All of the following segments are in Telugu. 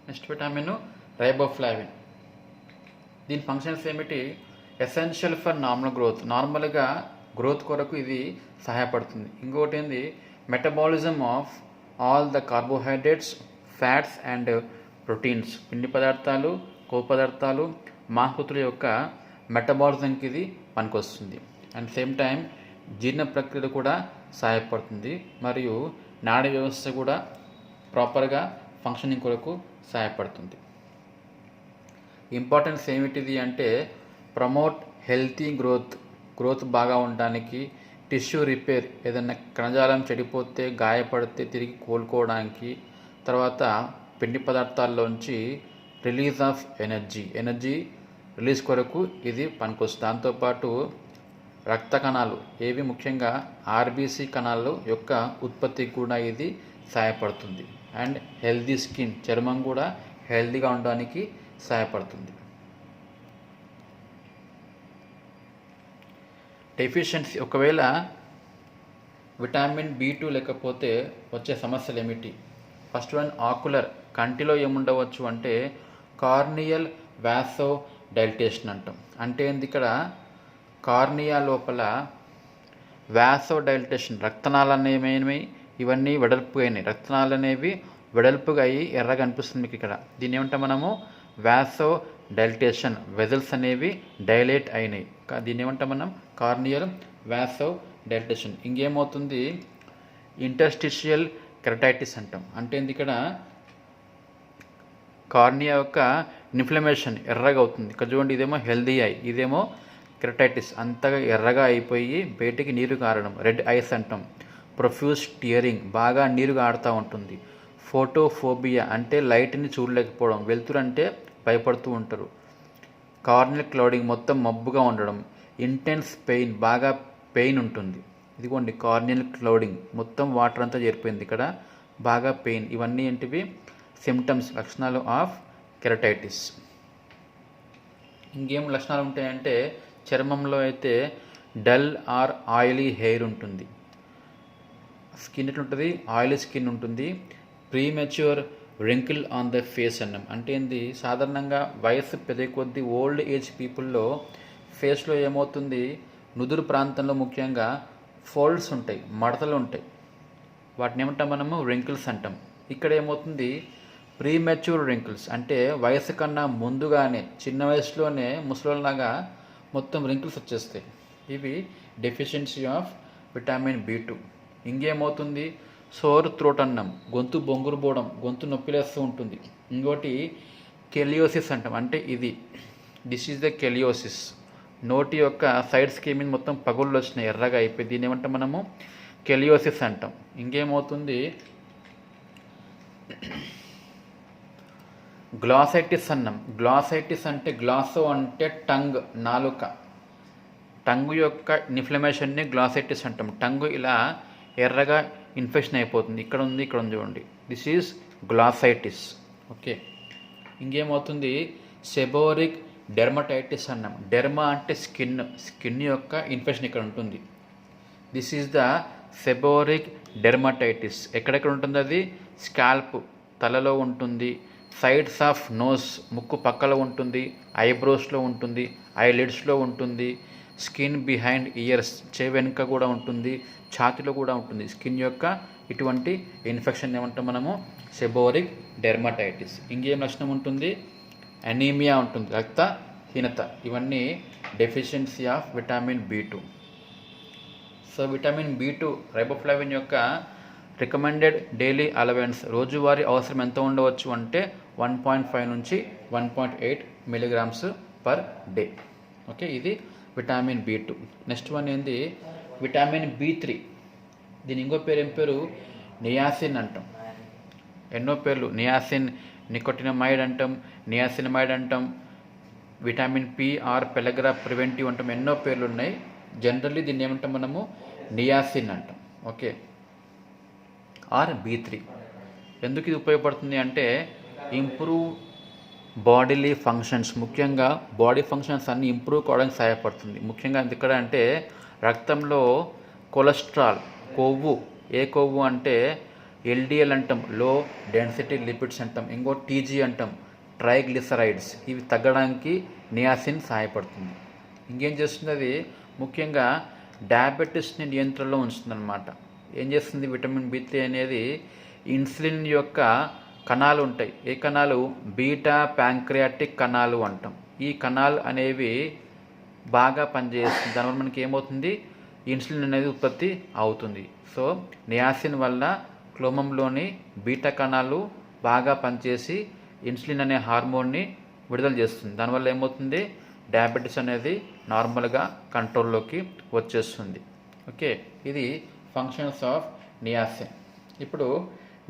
Next vitamin riboflavin. దీని ఫంక్షన్స్ ఏమిటి? ఎసెన్షియల్ ఫర్ నార్మల్ గ్రోత్, నార్మల్గా గ్రోత్ కొరకు ఇది సహాయపడుతుంది. ఇంకోటి ఏంది? Metabolism of all the carbohydrates, fats and proteins. పిండి పదార్థాలు, కొవ్వు పదార్థాలు, మాంసకృతుల యొక్క మెటబాలిజంకి ఇది పనికొస్తుంది. అండ్ సేమ్ టైం జీర్ణ ప్రక్రియలు కూడా సహాయపడుతుంది మరియు నాడీ వ్యవస్థ కూడా ప్రాపర్గా ఫంక్షనింగ్ కొరకు సహాయపడుతుంది. ఇంపార్టెన్స్ ఏమిటిది అంటే ప్రమోట్ హెల్తీ గ్రోత్ బాగా ఉండడానికి, టిష్యూ రిపేర్, ఏదైనా కణజాలం చెడిపోతే గాయపడితే తిరిగి కోలుకోవడానికి, తర్వాత పిండి పదార్థాల్లోంచి రిలీజ్ ఆఫ్ ఎనర్జీ రిలీజ్ కొరకు ఇది పనికొస్తుంది. దాంతోపాటు రక్త కణాలు ఏవి ముఖ్యంగా ఆర్బీసీ కణాలు యొక్క ఉత్పత్తికి కూడా ఇది సహాయపడుతుంది. అండ్ హెల్దీ స్కిన్, చర్మం కూడా హెల్దీగా ఉండడానికి సహాయపడుతుంది. డెఫిషియన్సీ, ఒకవేళ విటమిన్ B2 లేకపోతే వచ్చే సమస్యలు ఏమిటి? ఫస్ట్ వన్ ఆకులర్, కంటిలో ఏముండవచ్చు అంటే కార్నియల్ వాసో డైలటేషన్ అంటాం. అంటే ఏంది? ఇక్కడ కార్నియా లోపల వాసో డైలటేషన్, రక్తనాళాలు అనేవి ఇవన్నీ వెడల్పుగా అయినాయి. రక్తనాళాలు అనేవి వెడల్పుగా అయ్యి ఎర్రగా అనిపిస్తుంది మీకు ఇక్కడ. దీన్ని ఏమంటాం మనము? Vaso dilatation. వెజల్స్ అనేవి డైలేట్ అయినాయి. దీన్ని ఏమంటాం మనం? Corneal vaso dilatation. ఇంకేమవుతుంది? ఇంటర్స్టిషియల్ కెరటైటిస్ అంటాం. అంటే ఏంది? ఇక్కడ కార్నియా యొక్క ఇన్ఫ్లమేషన్ ఎర్రగా అవుతుంది. ఇక్కడ చూడండి, ఇదేమో హెల్దీ ఐ, ఇదేమో కెరటైటిస్, అంతగా ఎర్రగా అయిపోయి బయటికి నీరు కారడం, రెడ్ ఐస్ అంటాం. ప్రొఫ్యూజ్ టియరింగ్, బాగా నీరు కారుతూ ఉంటుంది. ఫోటోఫోబియా అంటే లైట్ని చూడలేకపోవడం, వెలుతురు అంటే భయపడుతూ ఉంటారు. కార్నియల్ క్లౌడింగ్, మొత్తం మబ్బుగా ఉండడం. ఇంటెన్స్ పెయిన్, బాగా పెయిన్ ఉంటుంది. ఇదిగోండి కార్నియల్ క్లౌడింగ్, మొత్తం వాటర్ అంతా చేరిపోయింది ఇక్కడ, బాగా పెయిన్. ఇవన్నీ ఏంటివి? సిమ్టమ్స్, లక్షణాలు ఆఫ్ కెరటైటిస్. ఇంకేం లక్షణాలు ఉంటాయంటే చర్మంలో అయితే డల్ ఆర్ ఆయిలీ హెయిర్ ఉంటుంది. స్కిన్ ఎట్లుంటుంది? ఆయిలీ స్కిన్ ఉంటుంది. Premature wrinkle on the face అన్నాం. అంటే ఏంది? సాధారణంగా వయసు పెరిగే కొద్దీ ఓల్డ్ ఏజ్ పీపుల్లో ఫేస్లో ఏమవుతుంది? నుదురు ప్రాంతంలో ముఖ్యంగా ఫోల్డ్స్ ఉంటాయి, మడతలు ఉంటాయి. వాటిని ఏమంటాం మనము? రింకిల్స్ అంటాం. ఇక్కడ ఏమవుతుంది? ప్రీమెచ్యూర్ రింకిల్స్ అంటే వయసు కన్నా ముందుగానే, చిన్న వయసులోనే ముసలిలాగా మొత్తం రింకిల్స్ వచ్చేస్తాయి. ఇవి డెఫిషియన్సీ ఆఫ్ విటమిన్ B2. ఇంకేమవుతుంది? సోర్ థ్రోట్ అన్నాం, గొంతు బొంగురు పోవడం, గొంతు నొప్పిలేస్తూ ఉంటుంది. ఇంకోటి కెలియోసిస్ అంటాం. అంటే ఇది ఈజ్ ద కెలియోసిస్. నోటి యొక్క సైడ్స్కి మీద మొత్తం పగుళ్ళు వచ్చినాయి, ఎర్రగా అయిపోయి. దీన్ని ఏమంటాం మనము? కెలియోసిస్ అంటాం. ఇంకేమవుతుంది? గ్లాసైటిస్ అన్నాం. గ్లాసైటిస్ అంటే గ్లాసో అంటే టంగ్, నాలుక. టంగు యొక్క ఇన్ఫ్లమేషన్ని గ్లాసైటిస్ అంటాం. టంగు ఇలా ఎర్రగా ఇన్ఫెక్షన్ అయిపోతుంది. ఇక్కడ ఉంది, ఇక్కడ ఉంది చూడండి. This is glossitis. ఓకే. ఇంకేమవుతుంది? సెబోరిక్ డెర్మటైటిస్ అన్నాం. డెర్మా అంటే స్కిన్ యొక్క ఇన్ఫెక్షన్ ఇక్కడ ఉంటుంది. This is the seborrheic dermatitis. ఎక్కడెక్కడ ఉంటుంది అది? స్కాల్ప్, తలలో ఉంటుంది. సైడ్స్ ఆఫ్ నోస్, ముక్కు పక్కలో ఉంటుంది. ఐబ్రోస్లో ఉంటుంది. ఐలిడ్స్లో ఉంటుంది. స్కిన్ బిహైండ్ ఇయర్స్, చెవి వెనుక కూడా ఉంటుంది. ఛాతిలో కూడా ఉంటుంది. స్కిన్ యొక్క ఇటువంటి ఇన్ఫెక్షన్ ఏమంటాం మనము? Seborrhoeic dermatitis. ఇంకేం లక్షణం ఉంటుంది? అనీమియా ఉంటుంది, రక్తహీనత. ఇవన్నీ deficiency of vitamin B2. So vitamin B2 riboflavin యొక్క రికమెండెడ్ డైలీ అలవెన్స్, రోజువారీ అవసరం ఎంత ఉండవచ్చు అంటే 1.5 నుంచి 1.8 మిలీగ్రామ్స్ పర్ డే. ఓకే, ఇది విటమిన్ B2. నెక్స్ట్ వన్ ఏంది? Vitamin B3. దీని ఇంకో పేరు ఏం పేరు? నియాసిన్ అంటాం. ఎన్నో పేర్లు, నియాసిన్, నికోటినమైడ్ అంటాం, నియాసినమైడ్ అంటాం, vitamin P or pellagra preventive అంటాం. ఎన్నో పేర్లు ఉన్నాయి. జనరల్లీ దీన్ని ఏమంటాం మనము? నియాసిన్ అంటాం. Okay, or B3. ఎందుకు ఇది ఉపయోగపడుతుంది అంటే ఇంప్రూవ్ బాడీలీ ఫంక్షన్స్, ముఖ్యంగా బాడీ ఫంక్షన్స్ అన్నీ ఇంప్రూవ్ కావడానికి సహాయపడుతుంది. ముఖ్యంగా ఇక్కడ అంటే రక్తంలో కొలెస్ట్రాల్, కొవ్వు, ఏ కొవ్వు అంటే ఎల్డిఎల్ అంటాం, లో డెన్సిటీ లిపిడ్స్ అంటాం. ఇంకో టీజీ అంటాం, ట్రైగ్లిసరైడ్స్. ఇవి తగ్గడానికి నియాసిన్ సహాయపడుతుంది. ఇంకేం చేస్తుంది అది, ముఖ్యంగా డయాబెటీస్ని నియంత్రణలో ఉంచుతుందన్నమాట. ఏం చేస్తుంది, విటమిన్ B3 అనేది ఇన్సులిన్ యొక్క కణాలు ఉంటాయి. ఏ కణాలు, బీటా ప్యాంక్రియాటిక్ కణాలు అంటాం. ఈ కణాలు అనేవి బాగా పనిచేస్తుంది. దానివల్ల మనకి ఏమవుతుంది, ఇన్సులిన్ అనేది ఉత్పత్తి అవుతుంది. సో నియాసిన్ వల్ల క్లోమంలోని బీటా కణాలు బాగా పనిచేసి ఇన్సులిన్ అనే హార్మోన్ని విడుదల చేస్తుంది. దానివల్ల ఏమవుతుంది, డయాబెటీస్ అనేది నార్మల్గా కంట్రోల్లోకి వచ్చేస్తుంది. ఓకే, ఇది ఫంక్షన్స్ ఆఫ్ నియాసిన్. ఇప్పుడు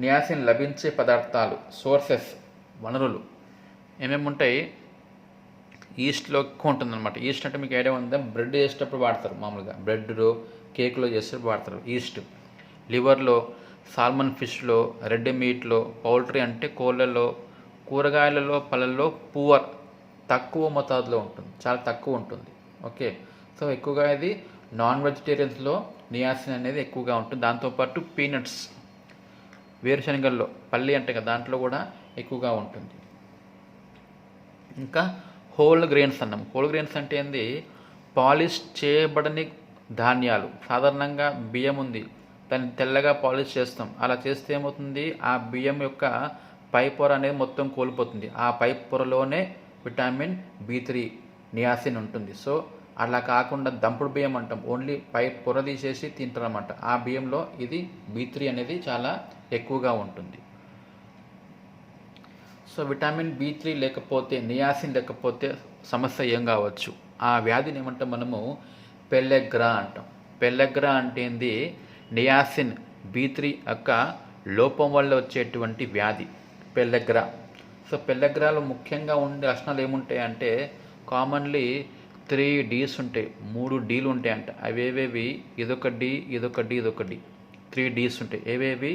నియాసిన్ లభించే పదార్థాలు, సోర్సెస్, వనరులు ఏమేమి ఉంటాయి. ఈస్ట్లో ఎక్కువ ఉంటుందన్నమాట. ఈస్ట్ అంటే మీకు ఐడియా ఉందా, బ్రెడ్ చేసేటప్పుడు వాడతారు. మామూలుగా బ్రెడ్లో, కేక్లో చేసేటప్పుడు వాడతారు ఈస్ట్. లివర్లో, సాల్మన్ ఫిష్లో, రెడ్ మీట్లో, పౌల్ట్రీ అంటే కోళ్ళలో, కూరగాయలలో, పళ్ళల్లో పువర్ తక్కువ మోతాదులో ఉంటుంది, చాలా తక్కువ ఉంటుంది. ఓకే, సో ఎక్కువగా ఇది నాన్ వెజిటేరియన్స్లో నియాసిన్ అనేది ఎక్కువగా ఉంటుంది. దాంతోపాటు పీనట్స్, వేరుశనగల్లో, పల్లి అంటే కదా, దాంట్లో కూడా ఎక్కువగా ఉంటుంది. ఇంకా హోల్ గ్రెయిన్స్ అన్నాం. హోల్ గ్రెయిన్స్ అంటే ఏంది, పాలిష్ చేయబడని ధాన్యాలు. సాధారణంగా బియ్యం ఉంది, దాన్ని తెల్లగా పాలిష్ చేస్తాం. అలా చేస్తే ఏమవుతుంది, ఆ బియ్యం యొక్క పై పొర అనేది మొత్తం కోల్పోతుంది. ఆ పై పొరలోనే విటమిన్ B3 నియాసిన్ ఉంటుంది. సో అలా కాకుండా దంపుడు బియ్యం అంటాం, ఓన్లీ పై పొర తీసేసి తింటారన్నమాట. ఆ బియ్యంలో ఇది B3 అనేది చాలా ఎక్కువగా ఉంటుంది. సో విటమిన్ B3 లేకపోతే, నియాసిన్ లేకపోతే సమస్య ఏం కావచ్చు. ఆ వ్యాధిని ఏమంటాం మనము, పెల్లెగ్రా అంటాం. పెల్లెగ్రా అంటే ఏంది, నియాసిన్ B3 యొక్క లోపం వల్ల వచ్చేటువంటి వ్యాధి పెల్లెగ్రా. సో పెల్లెగ్రాలో ముఖ్యంగా ఉండే లక్షణాలు ఏముంటాయి అంటే, కామన్లీ 3 Ds ఉంటాయి, 3 Dలు ఉంటాయంట. అవేవేవి, ఇదొక డి, ఇదొక డి, ఇదొక డి, 3 Ds ఉంటాయి. ఏవేవి,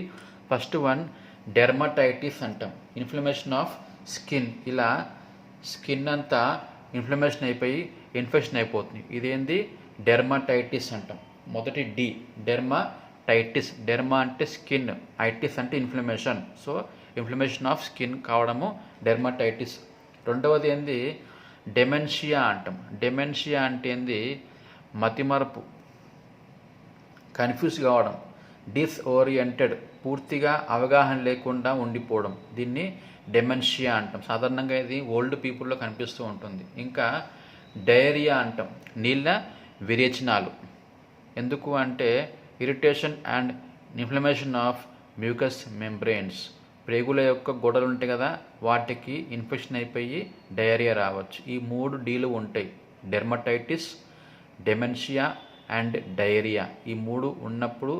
ఫస్ట్ వన్ డెర్మటైటిస్ అంటాం, ఇన్ఫ్లమేషన్ ఆఫ్ స్కిన్. ఇలా స్కిన్ అంతా ఇన్ఫ్లమేషన్ అయిపోయి ఇన్ఫెక్షన్ అయిపోతుంది. ఇదేంది, డెర్మటైటిస్ అంటాం. మొదటి డి, డెర్మటైటిస్. డెర్మా అంటే స్కిన్, ఐటిస్ అంటే inflammation. So inflammation of skin కావడము డెర్మటైటిస్. రెండవది ఏంది, డెమెన్షియా అంటాం. డెమెన్షియా అంటే ఏంది, మతిమరుపు, కన్ఫ్యూజ్ కావడం, డిస్ఓరియంటెడ్, పూర్తిగా అవగాహన లేకుండా ఉండిపోవడం. దీన్ని డెమెన్షియా అంటాం. సాధారణంగా ఇది ఓల్డ్ పీపుల్లో కనిపిస్తూ ఉంటుంది. ఇంకా డయేరియా అంటాం, నీళ్ళ విరేచనాలు. ఎందుకు అంటే irritation and inflammation of mucus membranes. ప్రేగుల యొక్క గోడలు ఉంటాయి కదా, వాటికి ఇన్ఫెక్షన్ అయిపోయి డయేరియా రావచ్చు. ఈ 3 Dలు ఉంటాయి, డెర్మటైటిస్, డెమెన్షియా అండ్ డయేరియా. ఈ 3 ఉన్నప్పుడు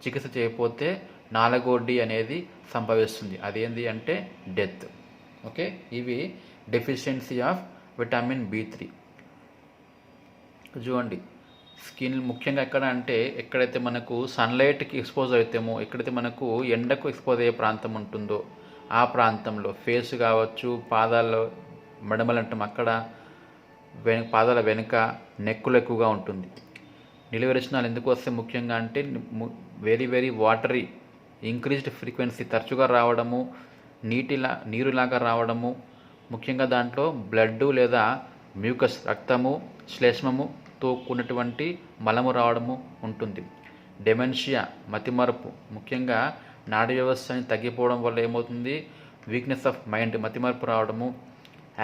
చికిత్స చేయకపోతే 4వ D అనేది సంభవిస్తుంది. అదేంటి అంటే డెత్. ఓకే, ఇవి డెఫిషియన్సీ ఆఫ్ విటమిన్ B3. చూడండి, స్కిన్ ముఖ్యంగా ఎక్కడ అంటే, ఎక్కడైతే మనకు సన్లైట్కి ఎక్స్పోజ్ అవుతామో, ఎక్కడైతే మనకు ఎండకు ఎక్స్పోజ్ అయ్యే ప్రాంతం ఉంటుందో ఆ ప్రాంతంలో, ఫేస్ కావచ్చు, పాదాల్లో మడమలు అంటాం, అక్కడ పాదాల వెనుక, నెక్కులు ఎక్కువగా ఉంటుంది. నిలువెరచనాలు ఎందుకు వస్తాయి ముఖ్యంగా అంటే, very very watery, increased frequency, తరచుగా రావడము, నీరులాగా రావడము. ముఖ్యంగా దాంట్లో బ్లడ్ లేదా మ్యూకస్, రక్తము, శ్లేష్మముతో కూడినటువంటి మలము రావడము ఉంటుంది. డెమెన్షియా, మతిమరుపు, ముఖ్యంగా నాడీ వ్యవస్థని తగ్గిపోవడం వల్ల ఏమవుతుంది, వీక్నెస్ ఆఫ్ మైండ్, మతిమరుపు రావడము.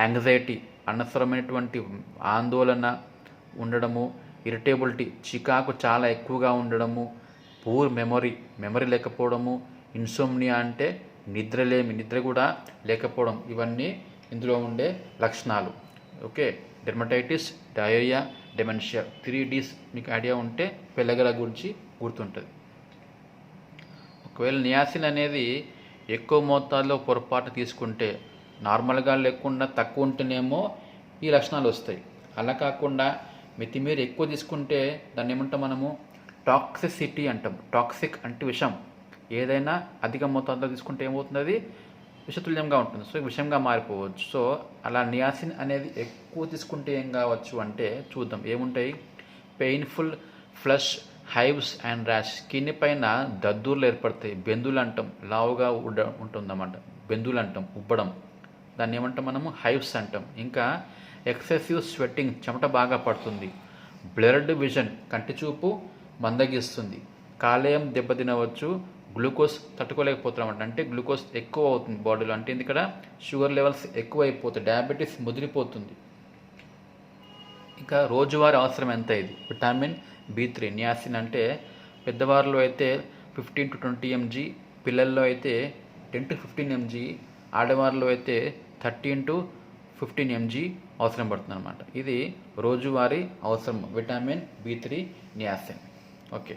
యాంగ్జైటీ, అనవసరమైనటువంటి ఆందోళన ఉండడము. ఇరిటేబిలిటీ, చికాకు చాలా ఎక్కువగా ఉండడము. పూర్ మెమరీ లేకపోవడము. ఇన్సోమ్నియా అంటే నిద్రలేమి, నిద్ర కూడా లేకపోవడం. ఇవన్నీ ఇందులో ఉండే లక్షణాలు. Okay, dermatitis, diarrhoea, dementia, 3 Ds మీకు ఐడియా ఉంటే పెల్లెగ్రా గురించి గుర్తుంటుంది. ఒకవేళ నియాసిన్ అనేది ఎక్కువ మోతాదులో పొరపాటు తీసుకుంటే, నార్మల్గా లేకుండా తక్కువ ఉంటేనేమో ఈ లక్షణాలు వస్తాయి. అలా కాకుండా మితిమీరి ఎక్కువ తీసుకుంటే దాన్ని ఏమంటాం మనము, టాక్సిసిటీ అంటాం. టాక్సిక్ అంటే విషం. ఏదైనా అధిక మోతాదులో తీసుకుంటే ఏమవుతుంది, అది విషతుల్యంగా ఉంటుంది. సో విషంగా మారిపోవచ్చు. సో అలా నియాసిన్ అనేది ఎక్కువ తీసుకుంటే ఏం కావచ్చు అంటే చూద్దాం. ఏముంటాయి, painful flush hives and rash, skin పైన దద్దుర్లు ఏర్పడతాయి, బెందులు అంటాం, లావుగా ఉంటుందన్నమాట, బెందులు అంటాం, ఉబ్బడం, దాన్ని ఏమంటాం మనము, హైవ్స్ అంటాం. ఇంకా ఎక్సెసివ్ స్వెట్టింగ్, చెమట బాగా పడుతుంది. బ్లర్డ్ విజన్, కంటి చూపు మందగిస్తుంది. కాలేయం దెబ్బతినవచ్చు, గ్లూకోజ్ తట్టుకోలేకపోతున్నాం అంటే గ్లూకోజ్ ఎక్కువ అవుతుంది బాడీలో, అంటే ఇక్కడ షుగర్ లెవెల్స్ ఎక్కువ అయిపోతాయి, డయాబెటీస్ ముదిరిపోతుంది. ఇంకా రోజువారీ అవసరం ఎంత ఇది, విటమిన్ B3, నియాసిన్ అంటే పెద్దవారిలో అయితే 15 to 20 mg, పిల్లల్లో అయితే 10 to 15 mg, ఆడవారిలో అయితే 13 to 15 mg అవసరం పడుతుంది అనమాట. ఇది రోజువారీ అవసరం విటమిన్ B3, నియాసిన్. ఓకే.